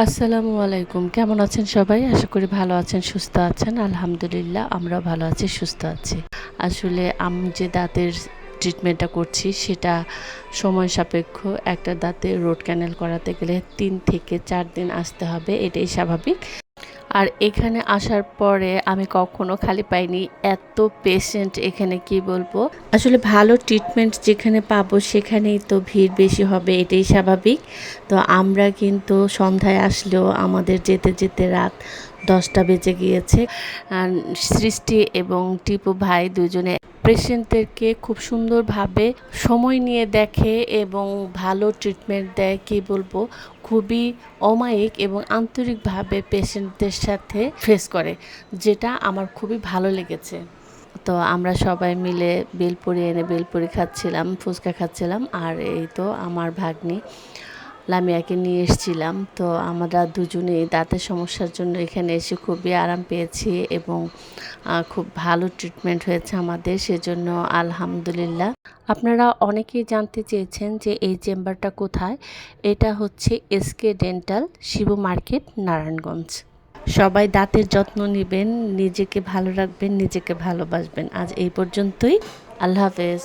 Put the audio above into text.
আসসালামু আলাইকুম। কেমন আছেন সবাই? আশা করি ভালো আছেন, সুস্থ আছেন। আলহামদুলিল্লাহ আমরাও ভালো আছি, সুস্থ আছি। আসলে আমি যে দাঁতের ট্রিটমেন্টটা করছি সেটা সময় সাপেক্ষ। একটা দাঁতে রুট ক্যানেল করাতে গেলে ৩ থেকে ৪ দিন আসতে হবে, এটাই স্বাভাবিক। আর এখানে আসার পরে আমি কখনো খালি পাইনি। এত পেশেন্ট এখানে কি বলবো। আসলে ভালো ট্রিটমেন্ট যেখানে পাবো সেখানেই তো ভিড় বেশি হবে, এটাই স্বাভাবিক। তো আমরা কিন্তু সন্ধ্যায় আসলেও আমাদের যেতে যেতে রাত 10টা বেজে গিয়েছে। আর সৃষ্টি এবং টিপু ভাই দুজনে পেশেন্টদেরকে খুব সুন্দরভাবে সময় নিয়ে দেখে এবং ভালো ট্রিটমেন্ট দেয়। কি বলবো, খুবই অমায়িক এবং আন্তরিকভাবে পেশেন্টদের সাথে ফেস করে, যেটা আমার খুবই ভালো লেগেছে। তো আমরা সবাই মিলে বেলপুরি এনে বেলপুরি খাচ্ছিলাম, ফুচকা খাচ্ছিলাম। আর এই তো আমার ভাগ্নি লামিয়াকে নিয়ে এসেছিলাম। তো আমরা দুজনেই দাঁতের সমস্যার জন্য এখানে এসে খুবই আরাম পেয়েছি এবং খুব ভালো ট্রিটমেন্ট হয়েছে আমাদের, সেজন্য আলহামদুলিল্লাহ। আপনারা অনেকেই জানতে চেয়েছেন যে এই চেম্বারটা কোথায়। এটা হচ্ছে SK dental, Shibu market, Narayanganj. সবাই দাঁতের যত্ন নেবেন, নিজেকে ভালো রাখবেন, নিজেকে ভালোবাসবেন। আজ এই পর্যন্তই। আল্লাহ হাফেজ।